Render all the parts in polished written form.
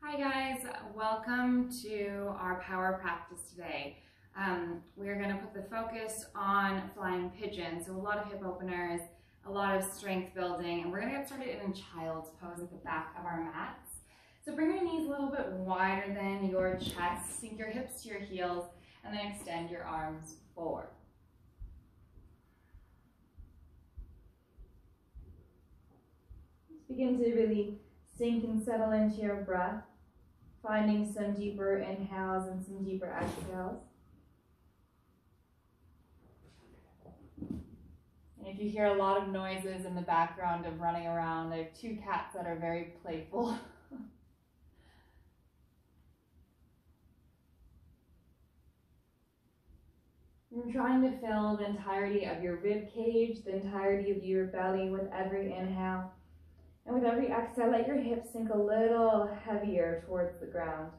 Hi guys, welcome to our power practice today. We're going to put the focus on flying pigeon, so a lot of hip openers, a lot of strength building, and we're going to get started in child's pose at the back of our mats. So bring your knees a little bit wider than your chest, sink your hips to your heels, and then extend your arms forward. Just begin to really sink and settle into your breath, finding some deeper inhales and some deeper exhales. And if you hear a lot of noises in the background of running around, I have two cats that are very playful. You're trying to fill the entirety of your rib cage, the entirety of your belly with every inhale. And with every exhale, let your hips sink a little heavier towards the ground.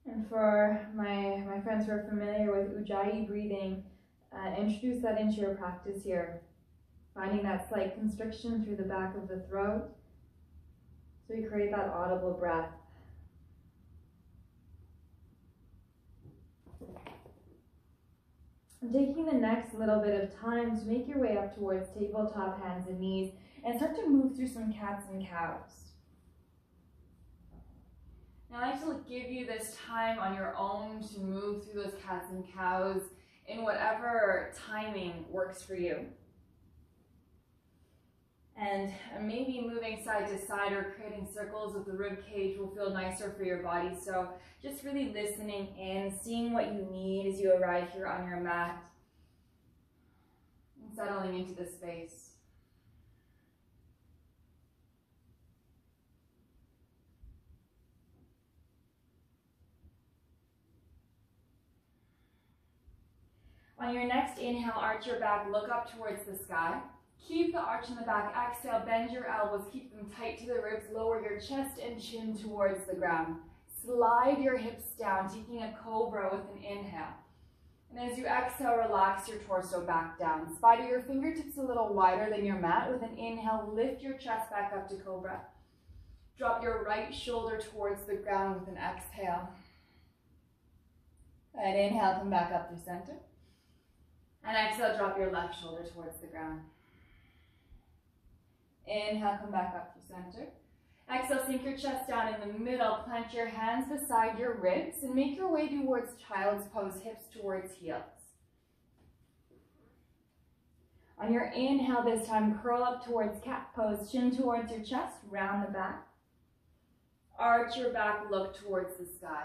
And for my friends who are familiar with Ujjayi breathing, introduce that into your practice here. Finding that slight constriction through the back of the throat, so you create that audible breath. And taking the next little bit of time to make your way up towards tabletop hands and knees and start to move through some cats and cows. Now I like to give you this time on your own to move through those cats and cows in whatever timing works for you. And maybe moving side to side or creating circles with the rib cage will feel nicer for your body. So just really listening in, seeing what you need as you arrive here on your mat, and settling into the space. On your next inhale, arch your back, look up towards the sky. Keep the arch in the back. Exhale, bend your elbows, keep them tight to the ribs, lower your chest and chin towards the ground. Slide your hips down, taking a cobra with an inhale. And as you exhale, relax your torso back down. Spider your fingertips a little wider than your mat. With an inhale, lift your chest back up to cobra. Drop your right shoulder towards the ground with an exhale. And inhale, come back up through center. And exhale, drop your left shoulder towards the ground. Inhale, come back up through center. Exhale, sink your chest down in the middle. Plant your hands beside your ribs and make your way towards child's pose, hips towards heels. On your inhale this time, curl up towards cat pose, chin towards your chest, round the back. Arch your back, look towards the sky.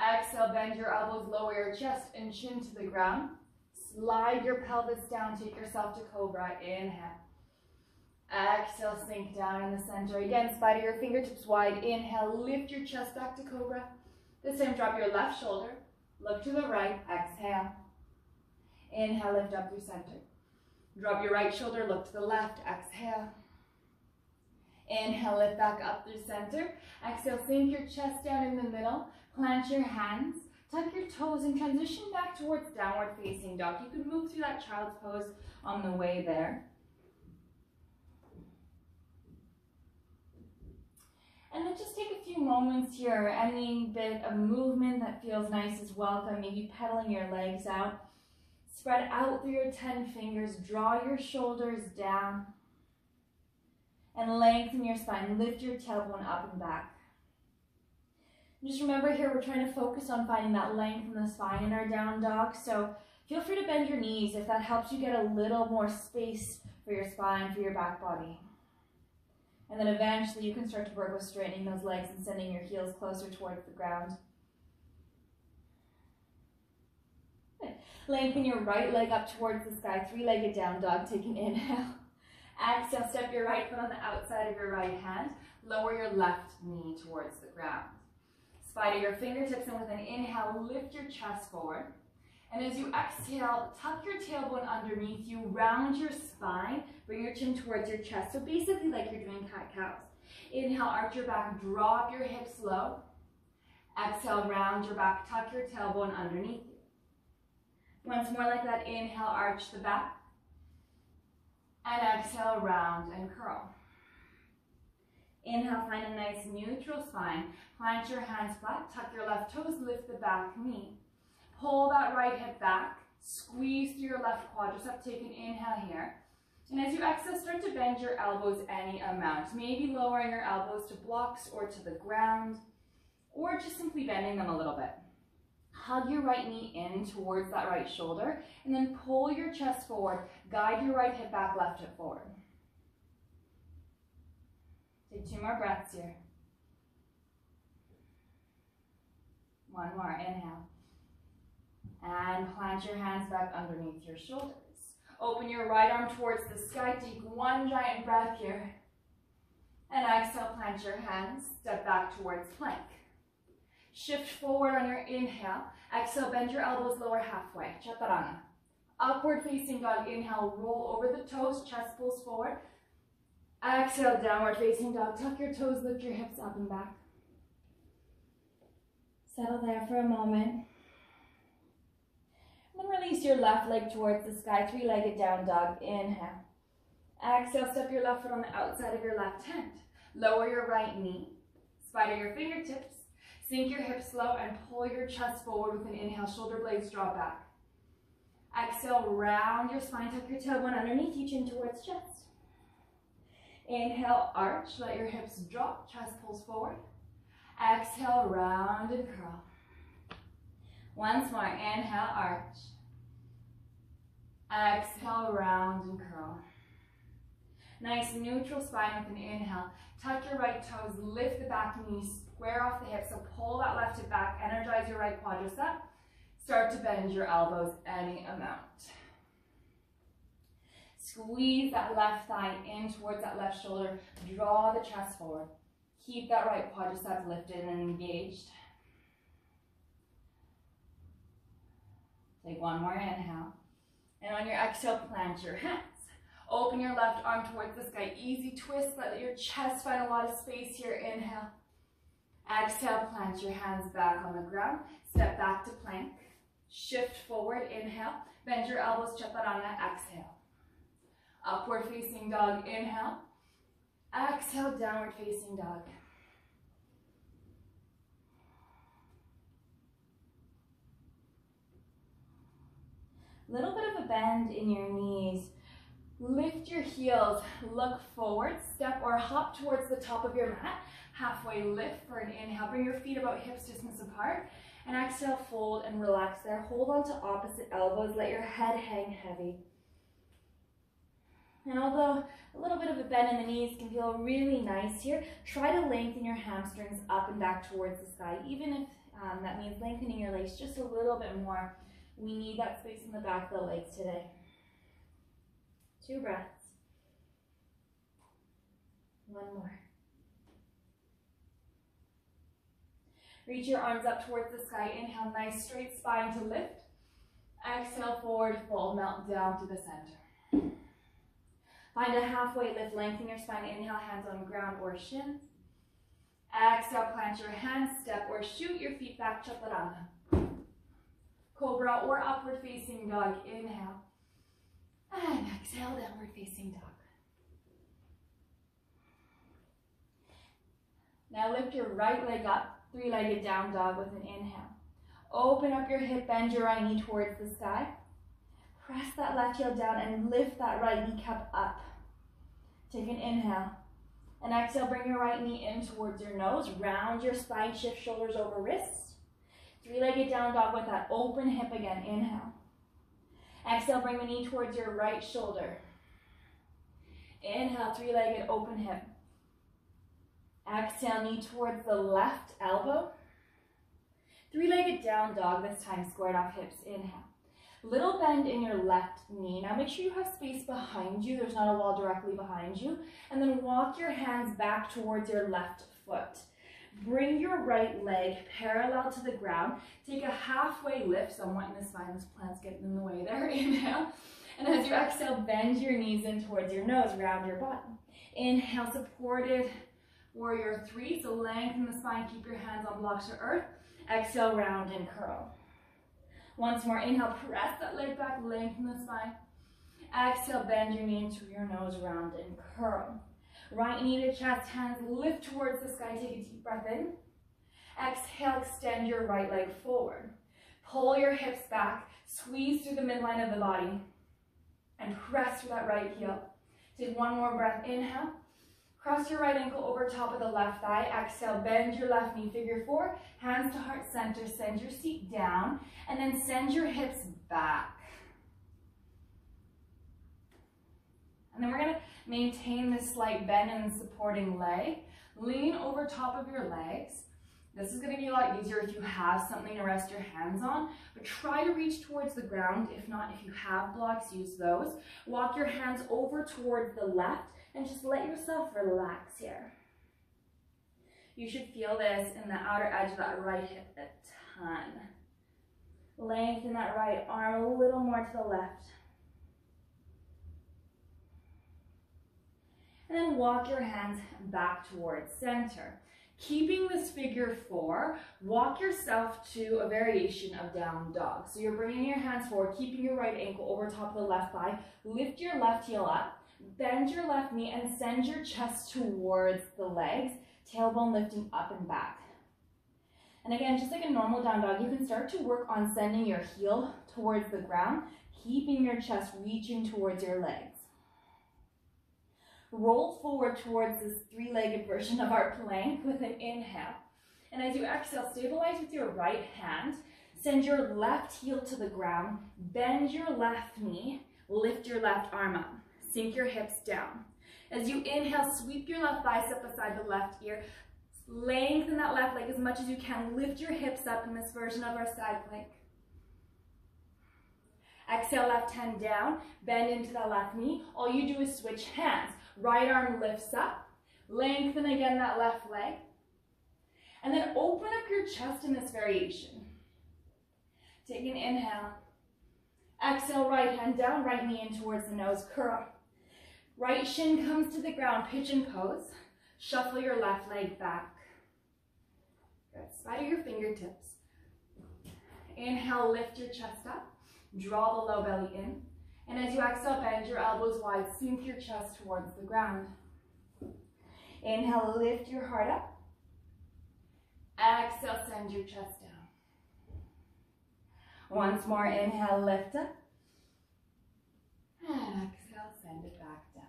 Exhale, bend your elbows, lower your chest and chin to the ground. Slide your pelvis down, take yourself to cobra. Inhale. Exhale, sink down in the center. Again, spider your fingertips wide. Inhale, lift your chest back to cobra. This time, drop your left shoulder. Look to the right. Exhale. Inhale, lift up through center. Drop your right shoulder. Look to the left. Exhale. Inhale, lift back up through center. Exhale, sink your chest down in the middle. Plant your hands. Tuck your toes and transition back towards downward facing dog. You can move through that child's pose on the way there. And then just take a few moments here. Any bit of movement that feels nice is welcome. Maybe pedaling your legs out. Spread out through your 10 fingers. Draw your shoulders down. And lengthen your spine. Lift your tailbone up and back. Just remember here, we're trying to focus on finding that length in the spine in our down dog. So feel free to bend your knees if that helps you get a little more space for your spine, for your back body. And then eventually you can start to work with straightening those legs and sending your heels closer towards the ground. Good. Lengthen your right leg up towards the sky, three-legged down dog. Take an inhale. Exhale, step your right foot on the outside of your right hand. Lower your left knee towards the ground. Spider your fingertips, and with an inhale, lift your chest forward. And as you exhale, tuck your tailbone underneath you, round your spine, bring your chin towards your chest. So basically like you're doing cat-cows. Inhale, arch your back, drop your hips low. Exhale, round your back, tuck your tailbone underneath you. Once more like that, inhale, arch the back. And exhale, round and curl. Inhale, find a nice neutral spine. Plant your hands flat, tuck your left toes, lift the back knee. Pull that right hip back, squeeze through your left quadricep, take an inhale here. And as you exhale, start to bend your elbows any amount. Maybe lowering your elbows to blocks or to the ground, or just simply bending them a little bit. Hug your right knee in towards that right shoulder, and then pull your chest forward. Guide your right hip back, left hip forward. Take 2 more breaths here. 1 more, inhale. And plant your hands back underneath your shoulders. Open your right arm towards the sky. Take 1 giant breath here. And exhale, plant your hands. Step back towards plank. Shift forward on your inhale. Exhale, bend your elbows lower halfway. Chaturanga. Upward facing dog. Inhale, roll over the toes. Chest pulls forward. Exhale, downward facing dog. Tuck your toes, lift your hips up and back. Settle there for a moment. Then release your left leg towards the sky, 3-legged down dog. Inhale. Exhale, step your left foot on the outside of your left hand. Lower your right knee. Spider your fingertips. Sink your hips low and pull your chest forward with an inhale. Shoulder blades draw back. Exhale, round your spine. Tuck your tailbone underneath you, chin towards chest. Inhale, arch. Let your hips drop. Chest pulls forward. Exhale, round and curl. Once more, inhale, arch. Exhale, round and curl. Nice neutral spine with an inhale. Tuck your right toes, lift the back knee, square off the hips, so pull that left hip back, energize your right quadricep. Start to bend your elbows any amount. Squeeze that left thigh in towards that left shoulder. Draw the chest forward. Keep that right quadricep lifted and engaged. Take 1 more inhale. And on your exhale, plant your hands. Open your left arm towards the sky. Easy twist. Let your chest find a lot of space here. Inhale. Exhale, plant your hands back on the ground. Step back to plank. Shift forward. Inhale. Bend your elbows. Chaturanga. Exhale. Upward facing dog. Inhale. Exhale, downward facing dog. Little bit of a bend in your knees. Lift your heels, look forward, step or hop towards the top of your mat. Halfway lift for an inhale. Bring your feet about hips distance apart. And exhale, fold and relax there. Hold on to opposite elbows. Let your head hang heavy. And although a little bit of a bend in the knees can feel really nice here, try to lengthen your hamstrings up and back towards the sky, even if that means lengthening your legs just a little bit more. We need that space in the back of the legs today. 2 breaths. 1 more. Reach your arms up towards the sky. Inhale, nice straight spine to lift. Exhale, forward fold, melt down to the center. Find a halfway lift, lengthen your spine. Inhale, hands on ground or shins. Exhale, plant your hands, step or shoot your feet back, Chaturanga. Cobra or upward facing dog. Inhale. And exhale, downward facing dog. Now lift your right leg up, 3-legged down dog with an inhale. Open up your hip, bend your right knee towards the sky. Press that left heel down and lift that right kneecap up. Take an inhale. And exhale, bring your right knee in towards your nose. Round your spine, shift shoulders over wrists. 3-legged down dog with that open hip again. Inhale. Exhale, bring the knee towards your right shoulder. Inhale, 3-legged open hip. Exhale, knee towards the left elbow. 3-legged down dog, this time squared off hips. Inhale. Little bend in your left knee. Now make sure you have space behind you. There's not a wall directly behind you. And then walk your hands back towards your left foot. Bring your right leg parallel to the ground. Take a halfway lift, somewhat in the spine. This plant's getting in the way there. Inhale. And as you exhale, bend your knees in towards your nose. Round your bottom. Inhale, supported warrior 3. So lengthen the spine. Keep your hands on blocks to earth. Exhale, round and curl. Once more, inhale, press that leg back, lengthen the spine. Exhale, bend your knee into your nose, round and curl. Right knee to chest, hands lift towards the sky. Take a deep breath in. Exhale, extend your right leg forward. Pull your hips back, squeeze through the midline of the body, and press through that right heel. Take one more breath, inhale. Cross your right ankle over top of the left thigh. Exhale, bend your left knee, figure four. Hands to heart center, send your seat down, and then send your hips back. And then we're gonna maintain this slight bend in the supporting leg. Lean over top of your legs. This is gonna be a lot easier if you have something to rest your hands on, but try to reach towards the ground. If not, if you have blocks, use those. Walk your hands over towards the left and just let yourself relax here. You should feel this in the outer edge of that right hip a ton. Lengthen that right arm a little more to the left. And then walk your hands back towards center. Keeping this figure four, walk yourself to a variation of down dog. So you're bringing your hands forward, keeping your right ankle over top of the left thigh. Lift your left heel up, bend your left knee, and send your chest towards the legs, tailbone lifting up and back. And again, just like a normal down dog, you can start to work on sending your heel towards the ground, keeping your chest reaching towards your legs. Roll forward towards this three-legged version of our plank with an inhale. And as you exhale, stabilize with your right hand. Send your left heel to the ground. Bend your left knee. Lift your left arm up. Sink your hips down. As you inhale, sweep your left bicep beside the left ear. Lengthen that left leg as much as you can. Lift your hips up in this version of our side plank. Exhale, left hand down. Bend into the left knee. All you do is switch hands. Right arm lifts up, lengthen again that left leg, and then open up your chest in this variation. Take an inhale. Exhale, right hand down, right knee in towards the nose, curl. Right shin comes to the ground, pigeon pose. Shuffle your left leg back. Good, spider your fingertips. Inhale, lift your chest up, draw the low belly in. And as you exhale, bend your elbows wide, sink your chest towards the ground. Inhale, lift your heart up. Exhale, send your chest down. Once more, inhale, lift up. And exhale, send it back down.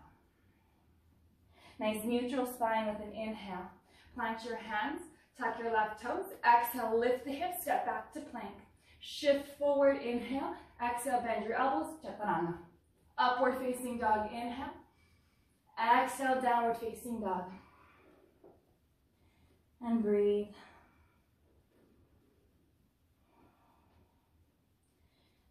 Nice neutral spine with an inhale. Plant your hands, tuck your left toes. Exhale, lift the hips, step back to plank. Shift forward, inhale. Exhale, bend your elbows, Chaturanga. Upward facing dog, inhale. Exhale, downward facing dog. And breathe.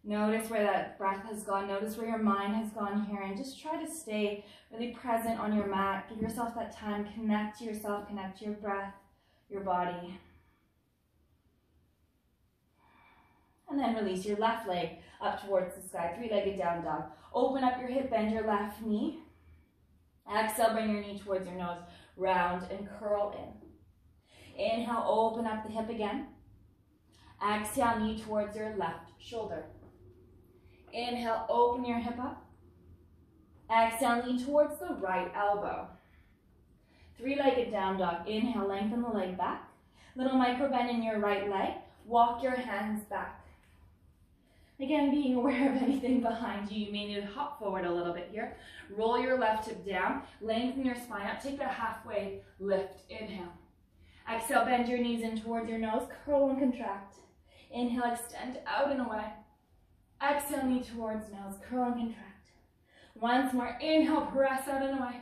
Notice where that breath has gone. Notice where your mind has gone here. And just try to stay really present on your mat. Give yourself that time. Connect to yourself. Connect to your breath, your body. And then release your left leg up towards the sky, three-legged down dog. Open up your hip, bend your left knee. Exhale, bring your knee towards your nose, round and curl in. Inhale, open up the hip again. Exhale, knee towards your left shoulder. Inhale, open your hip up. Exhale, knee towards the right elbow. Three-legged down dog. Inhale, lengthen the leg back. Little micro bend in your right leg. Walk your hands back. Again, being aware of anything behind you. You may need to hop forward a little bit here. Roll your left hip down. Lengthen your spine up. Take that halfway lift. Inhale. Exhale, bend your knees in towards your nose. Curl and contract. Inhale, extend out and away. Exhale, knee towards nose. Curl and contract. Once more. Inhale, press out and away.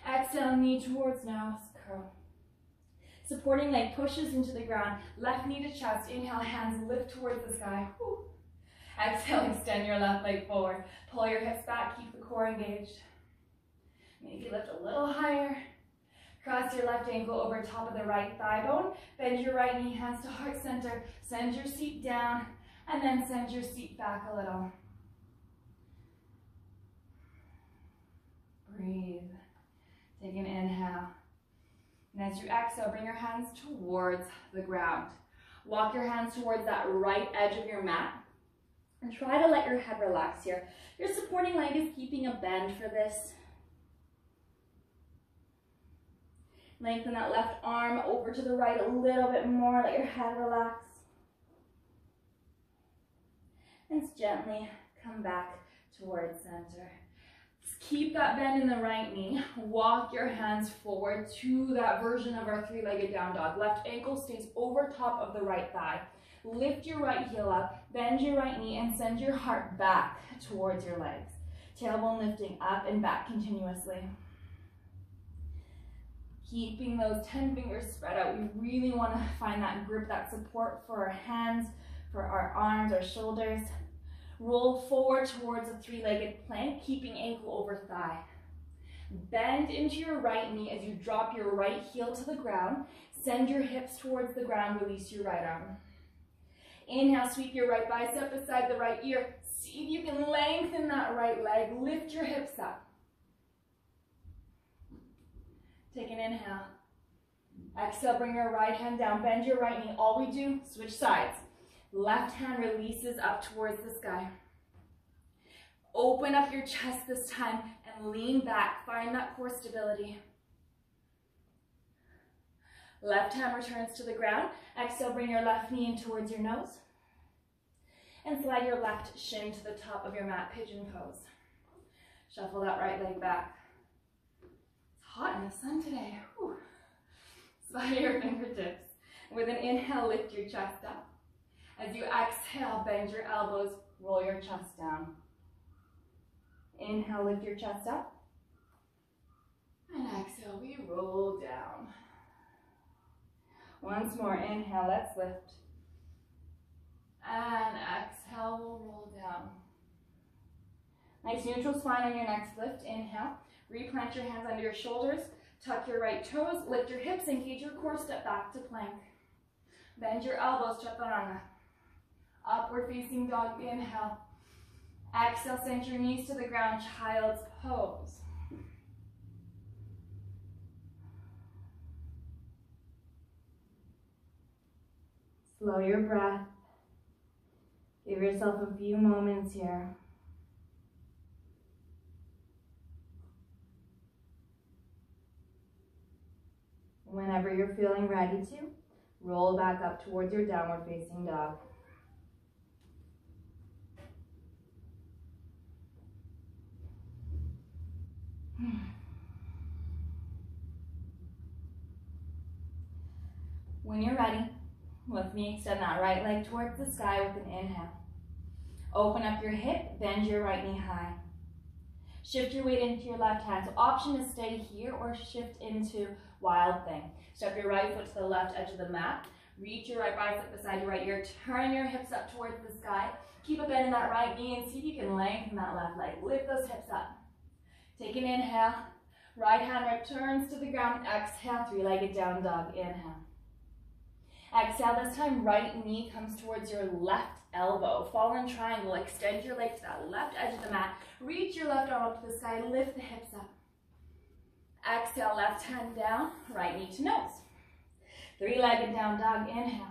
Exhale, knee towards nose. Curl. Supporting leg pushes into the ground. Left knee to chest. Inhale, hands lift towards the sky. Whew. Exhale, extend your left leg forward. Pull your hips back, keep the core engaged. Maybe lift a little higher. Cross your left ankle over top of the right thigh bone. Bend your right knee, hands to heart center. Send your seat down, and then send your seat back a little. Breathe. Take an inhale. And as you exhale, bring your hands towards the ground. Walk your hands towards that right edge of your mat. And try to let your head relax here. Your supporting leg is keeping a bend for this. Lengthen that left arm over to the right a little bit more. Let your head relax. And gently come back towards center. Just keep that bend in the right knee. Walk your hands forward to that version of our three-legged down dog. Left ankle stays over top of the right thigh. Lift your right heel up, bend your right knee, and send your heart back towards your legs. Tailbone lifting up and back continuously. Keeping those 10 fingers spread out. We really want to find that grip, that support for our hands, for our arms, our shoulders. Roll forward towards a three-legged plank, keeping ankle over thigh. Bend into your right knee as you drop your right heel to the ground. Send your hips towards the ground, release your right arm. Inhale, sweep your right bicep beside the right ear. See if you can lengthen that right leg. Lift your hips up. Take an inhale. Exhale, bring your right hand down. Bend your right knee. All we do, switch sides. Left hand releases up towards the sky. Open up your chest this time and lean back. Find that core stability. Left hand returns to the ground. Exhale, bring your left knee in towards your nose. And slide your left shin to the top of your mat, pigeon pose. Shuffle that right leg back. It's hot in the sun today. Whew. Slide your fingertips. With an inhale, lift your chest up. As you exhale, bend your elbows, roll your chest down. Inhale, lift your chest up. And exhale, we roll down. Once more, inhale, let's lift. And exhale, we'll roll down. Nice neutral spine on your next lift. Inhale, replant your hands under your shoulders, tuck your right toes, lift your hips, engage your core, step back to plank. Bend your elbows, Chaturanga. Upward facing dog, inhale. Exhale, send your knees to the ground, child's pose. Slow your breath. Give yourself a few moments here. Whenever you're feeling ready to, roll back up towards your downward facing dog. When you're ready, with me, extend that right leg towards the sky with an inhale. Open up your hip, bend your right knee high. Shift your weight into your left hand. So option is stay here or shift into wild thing. Step your right foot to the left edge of the mat. Reach your right bicep beside your right ear. Turn your hips up towards the sky. Keep a bend in that right knee and see if you can lengthen that left leg. Lift those hips up. Take an inhale. Right hand returns to the ground. Exhale, three-legged down dog. Inhale. Exhale, this time right knee comes towards your left elbow. Fallen triangle, extend your leg to that left edge of the mat. Reach your left arm up to the side, lift the hips up. Exhale, left hand down, right knee to nose. Three-legged down dog, inhale.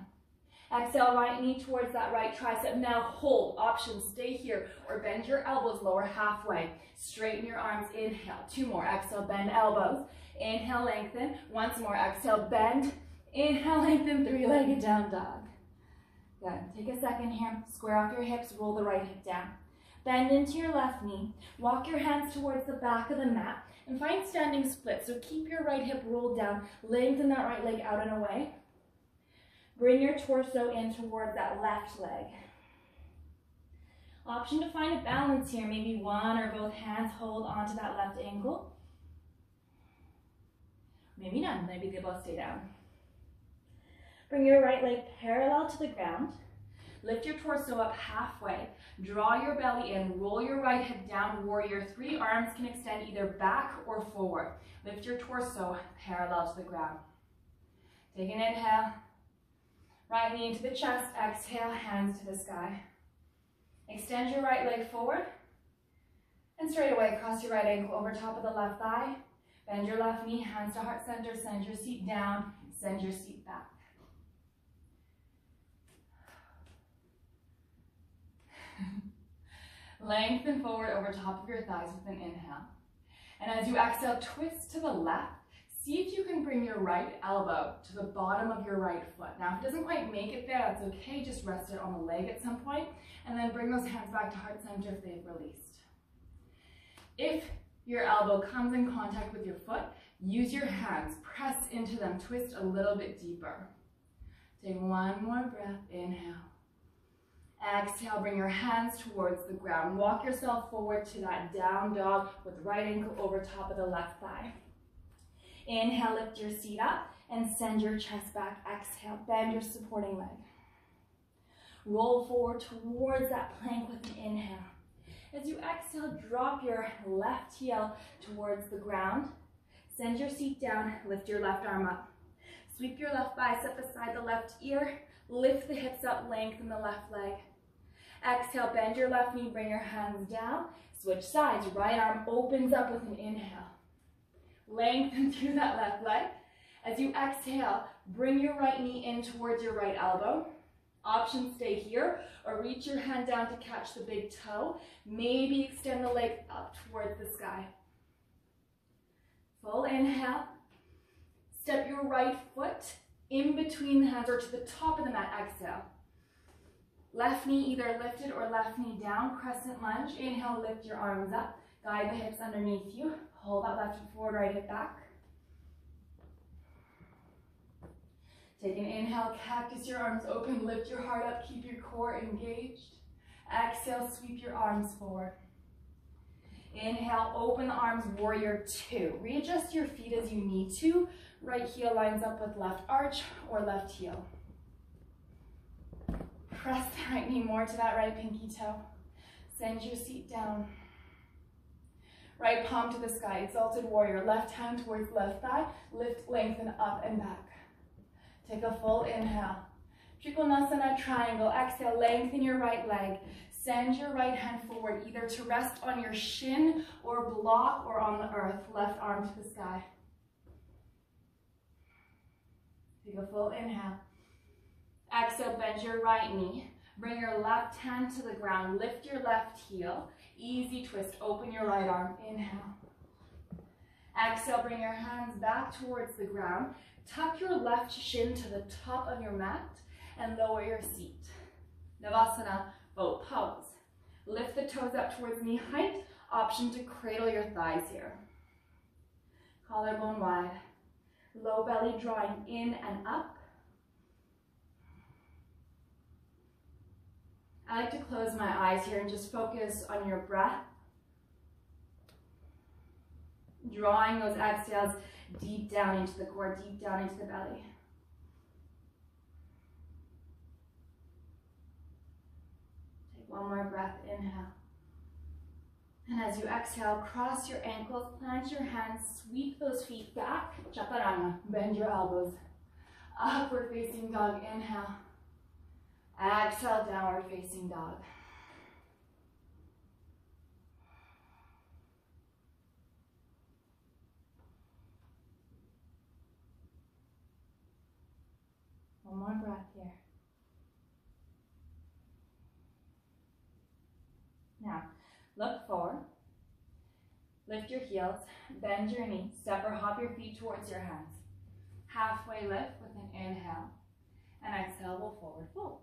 Exhale, right knee towards that right tricep. Now hold, option, stay here, or bend your elbows lower halfway. Straighten your arms, inhale. Two more, exhale, bend elbows. Inhale, lengthen. Once more, exhale, bend. Inhale, lengthen, three-legged down dog. Good. Take a second here. Square off your hips, roll the right hip down. Bend into your left knee. Walk your hands towards the back of the mat and find standing split. So keep your right hip rolled down. Lengthen that right leg out and away. Bring your torso in towards that left leg. Option to find a balance here. Maybe one or both hands hold onto that left ankle. Maybe none. Maybe they both stay down. Bring your right leg parallel to the ground. Lift your torso up halfway. Draw your belly in. Roll your right hip down, warrior three. Arms can extend either back or forward. Lift your torso parallel to the ground. Take an inhale. Right knee into the chest. Exhale, hands to the sky. Extend your right leg forward. And straight away, cross your right ankle over top of the left thigh. Bend your left knee, hands to heart center. Send your seat down. Send your seat back. Lengthen forward over top of your thighs with an inhale. And as you exhale, twist to the left. See if you can bring your right elbow to the bottom of your right foot. Now, if it doesn't quite make it there, that's okay. Just rest it on the leg at some point, and then bring those hands back to heart center if they've released. If your elbow comes in contact with your foot, use your hands, press into them, twist a little bit deeper. Take one more breath, inhale. Exhale, bring your hands towards the ground. Walk yourself forward to that down dog with right ankle over top of the left thigh. Inhale, lift your seat up and send your chest back. Exhale, bend your supporting leg. Roll forward towards that plank with an inhale. As you exhale, drop your left heel towards the ground. Send your seat down, lift your left arm up. Sweep your left bicep beside the left ear. Lift the hips up, lengthen the left leg. Exhale, bend your left knee, bring your hands down. Switch sides, right arm opens up with an inhale. Lengthen through that left leg. As you exhale, bring your right knee in towards your right elbow. Option, stay here or reach your hand down to catch the big toe. Maybe extend the leg up towards the sky. Full inhale. Step your right foot in between the hands or to the top of the mat. Exhale. Left knee either lifted or left knee down. Crescent lunge. Inhale, lift your arms up. Guide the hips underneath you. Pull that left foot forward, right hip back. Take an inhale, cactus your arms open, lift your heart up, keep your core engaged. Exhale, sweep your arms forward. Inhale, open the arms, warrior two. Readjust your feet as you need to. Right heel lines up with left arch or left heel. Press the right knee more to that right pinky toe. Send your seat down. Right palm to the sky, exalted warrior. Left hand towards left thigh. Lift, lengthen up and back. Take a full inhale. Trikonasana triangle. Exhale, lengthen your right leg. Send your right hand forward, either to rest on your shin or block or on the earth. Left arm to the sky. Take a full inhale. Exhale, bend your right knee. Bring your left hand to the ground. Lift your left heel. Easy twist. Open your right arm. Inhale. Exhale, bring your hands back towards the ground. Tuck your left shin to the top of your mat and lower your seat. Navasana, boat pose. Lift the toes up towards knee height. Option to cradle your thighs here. Collarbone wide. Low belly drawing in and up. I like to close my eyes here and just focus on your breath. Drawing those exhales deep down into the core, deep down into the belly. Take one more breath, inhale. And as you exhale, cross your ankles, plant your hands, sweep those feet back. Chaturanga, bend your elbows. Upward facing dog, inhale. Exhale, downward facing dog. One more breath here. Now, look forward. Lift your heels, bend your knees, step or hop your feet towards your hands. Halfway lift with an inhale, and exhale, we'll forward fold.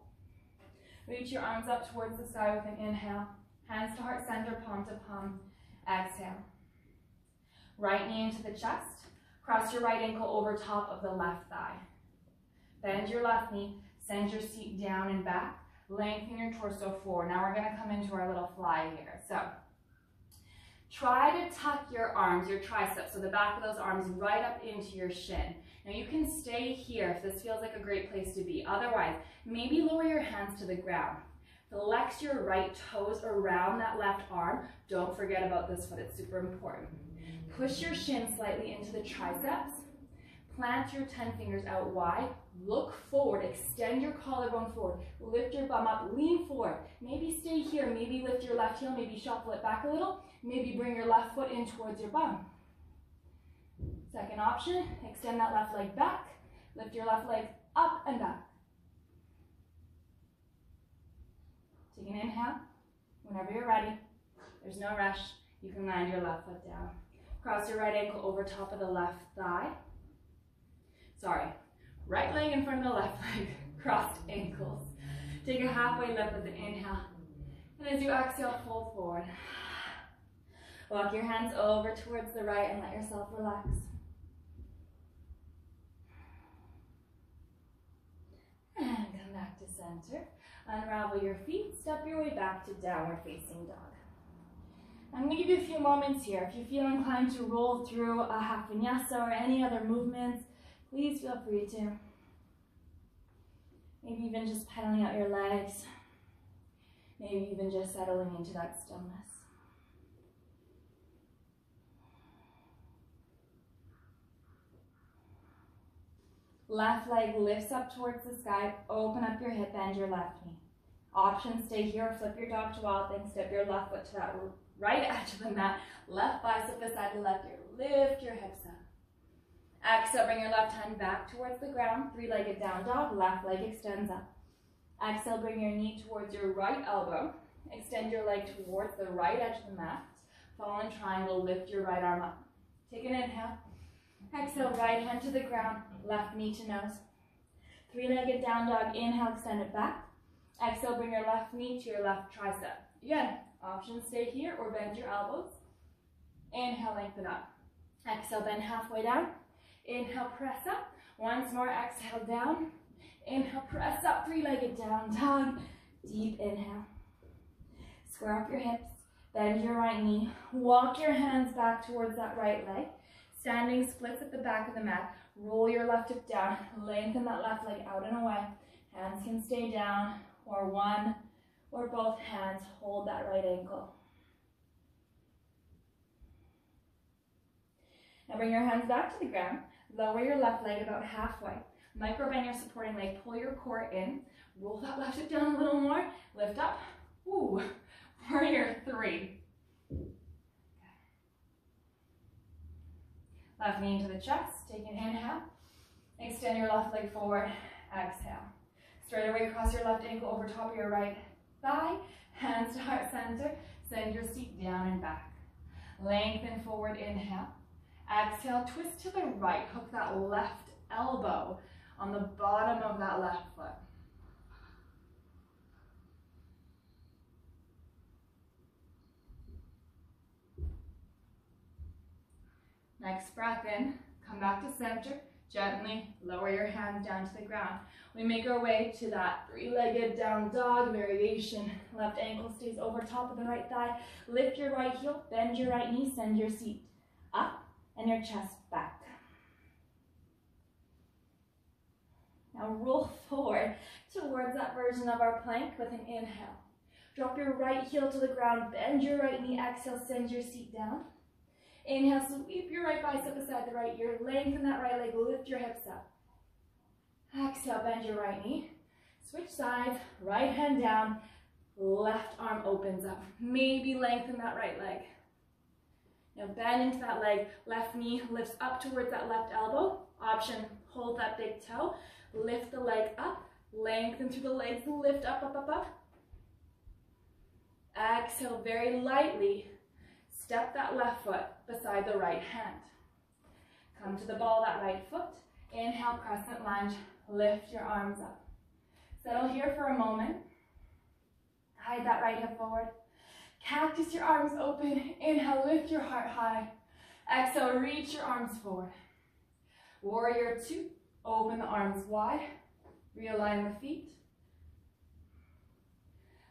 Reach your arms up towards the sky with an inhale, hands to heart center, palm to palm, exhale. Right knee into the chest, cross your right ankle over top of the left thigh. Bend your left knee, send your seat down and back, lengthen your torso forward. Now we're gonna come into our little fly here. So, try to tuck your arms, your triceps, so the back of those arms right up into your shin. Now you can stay here if this feels like a great place to be. Otherwise, maybe lower your hands to the ground. Flex your right toes around that left arm. Don't forget about this foot, it's super important. Push your shin slightly into the triceps. Plant your 10 fingers out wide. Look forward, extend your collarbone forward. Lift your bum up, lean forward. Maybe stay here, maybe lift your left heel, maybe shuffle it back a little. Maybe bring your left foot in towards your bum. Second option, extend that left leg back. Lift your left leg up and back. Take an inhale. Whenever you're ready, There's no rush. You can land your left foot down. Cross your right ankle over top of the left thigh. Sorry, right leg in front of the left leg, crossed ankles. Take a halfway lift with the inhale. And as you exhale, fold forward. Walk your hands over towards the right and let yourself relax. And come back to center. Unravel your feet, step your way back to downward facing dog. I'm going to give you a few moments here. If you feel inclined to roll through a half vinyasa or any other movements, please feel free to. Maybe even just pedaling out your legs. Maybe even just settling into that stillness. Left leg lifts up towards the sky. Open up your hip, bend your left knee. Option, stay here, flip your dog to wild thing, step your left foot to that right edge of the mat. Left bicep beside the left ear. Lift your hips up. Exhale, bring your left hand back towards the ground. Three-legged down dog, left leg extends up. Exhale, bring your knee towards your right elbow. Extend your leg towards the right edge of the mat. Fallen triangle, lift your right arm up. Take an inhale. Exhale, right hand to the ground, left knee to nose. Three-legged down dog, inhale, extend it back. Exhale, bring your left knee to your left tricep. Again, option, stay here or bend your elbows. Inhale, lengthen up. Exhale, bend halfway down. Inhale, press up. Once more, exhale, down. Inhale, press up, three-legged down dog. Deep inhale. Square up your hips, bend your right knee. Walk your hands back towards that right leg. Standing splits at the back of the mat. Roll your left hip down. Lengthen that left leg out and away. Hands can stay down, or one or both hands hold that right ankle. Now bring your hands back to the ground. Lower your left leg about halfway. Micro bend your supporting leg. Pull your core in. Roll that left hip down a little more. Lift up. Ooh. Warrior 3. Left knee into the chest. Take an inhale. Extend your left leg forward. Exhale. Straight away, cross your left ankle over top of your right thigh. Hands to heart center. Send your seat down and back. Lengthen forward. Inhale. Exhale. Twist to the right. Hook that left elbow on the bottom of that left foot. Next breath in, come back to center, gently lower your hands down to the ground. We make our way to that three-legged down dog variation. Left ankle stays over top of the right thigh. Lift your right heel, bend your right knee, send your seat up and your chest back. Now roll forward towards that version of our plank with an inhale. Drop your right heel to the ground, bend your right knee, exhale, send your seat down. Inhale, sweep your right bicep beside the right ear, lengthen that right leg, lift your hips up. Exhale, bend your right knee. Switch sides, right hand down, left arm opens up. Maybe lengthen that right leg. Now bend into that leg, left knee lifts up towards that left elbow. Option, hold that big toe, lift the leg up, lengthen through the legs, lift up, up, up, up. Exhale, very lightly. Step that left foot beside the right hand. Come to the ball of that right foot. Inhale, crescent lunge. Lift your arms up. Settle here for a moment. Hide that right hip forward. Cactus your arms open. Inhale, lift your heart high. Exhale, reach your arms forward. Warrior 2. Open the arms wide. Realign the feet.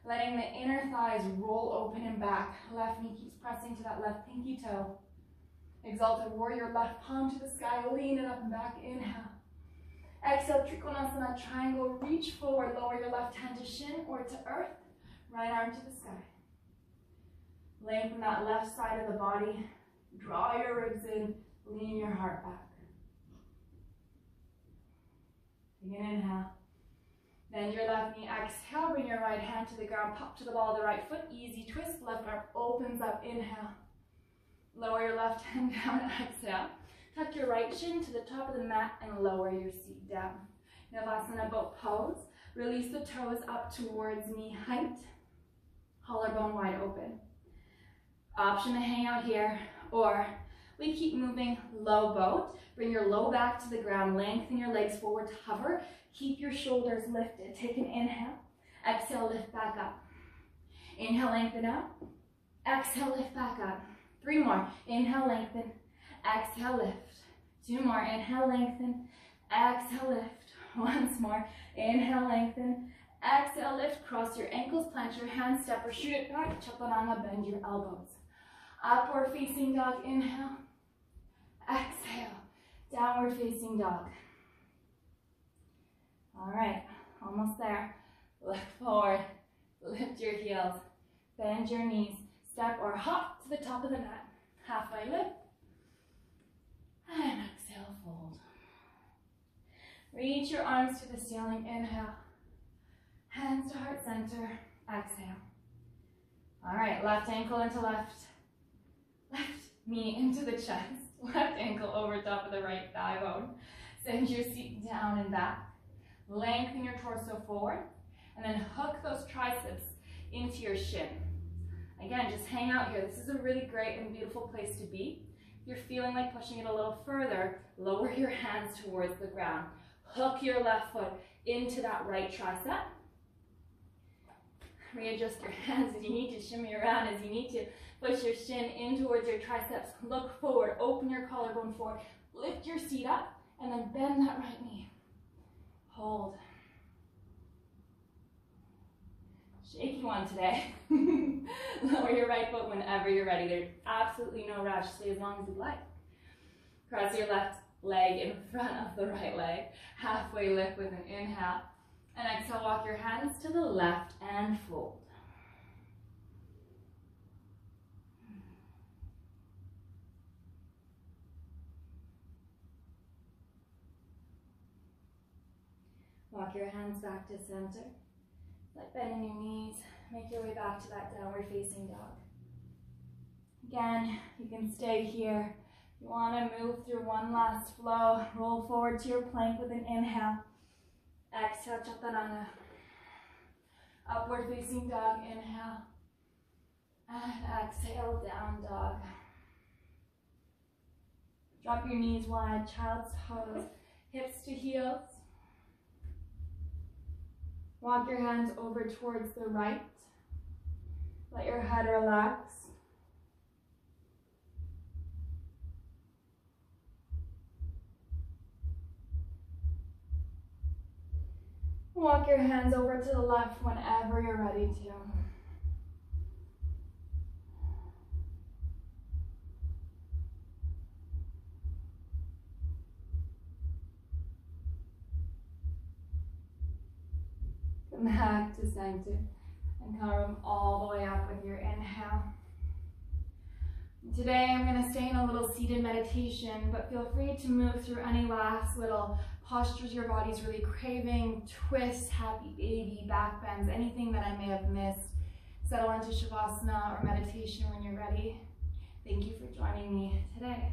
Letting the inner thighs roll open and back. Left knee keeps pressing to that left pinky toe. Exalted warrior, left palm to the sky. Lean it up and back. Inhale. Exhale, Trikonasana triangle. Reach forward. Lower your left hand to shin or to earth. Right arm to the sky. Lengthen that left side of the body. Draw your ribs in. Lean your heart back. Take an inhale. Bend your left knee, exhale, bring your right hand to the ground, pop to the ball of the right foot, easy twist, left arm opens up, inhale. Lower your left hand down, exhale. Tuck your right shin to the top of the mat and lower your seat down. Navasana boat pose. Release the toes up towards knee height. Collarbone wide open. Option to hang out here, or we keep moving, low boat. Bring your low back to the ground, lengthen your legs forward to hover. Keep your shoulders lifted. Take an inhale. Exhale, lift back up. Inhale, lengthen out. Exhale, lift back up. 3 more. Inhale, lengthen. Exhale, lift. 2 more. Inhale, lengthen. Exhale, lift. Once more. Inhale, lengthen. Exhale, lift. Cross your ankles, plant your hands, step or shoot it back. Chaturanga, bend your elbows. Upward facing dog, inhale. Exhale. Downward facing dog. All right, almost there. Look forward. Lift your heels. Bend your knees. Step or hop to the top of the mat. Halfway lift. And exhale, fold. Reach your arms to the ceiling. Inhale. Hands to heart center. Exhale. All right, left ankle into left. Left knee into the chest. Left ankle over top of the right thigh bone. Send your seat down and back. Lengthen your torso forward. And then hook those triceps into your shin. Again, just hang out here. This is a really great and beautiful place to be. If you're feeling like pushing it a little further, lower your hands towards the ground. Hook your left foot into that right tricep. Readjust your hands as you need to, shimmy around as you need to. Push your shin in towards your triceps. Look forward, open your collarbone forward. Lift your seat up and then bend that right knee. Hold. Shaky one today. Lower your right foot whenever you're ready. There's absolutely no rush. Stay as long as you'd like. Cross your left leg in front of the right leg. Halfway lift with an inhale. And exhale, walk your hands to the left and fold. Walk your hands back to center. Like bending your knees. Make your way back to that downward facing dog. Again, you can stay here. You want to move through one last flow. Roll forward to your plank with an inhale. Exhale, Chaturanga. Upward facing dog, inhale. And exhale, down dog. Drop your knees wide, child's pose, hips to heels. Walk your hands over towards the right. Let your head relax. Walk your hands over to the left whenever you're ready to. Come back to center and come all the way up with your inhale. Today I'm going to stay in a little seated meditation, but feel free to move through any last little postures your body's really craving, twists, happy baby, back bends, anything that I may have missed. Settle into Shavasana or meditation when you're ready. Thank you for joining me today.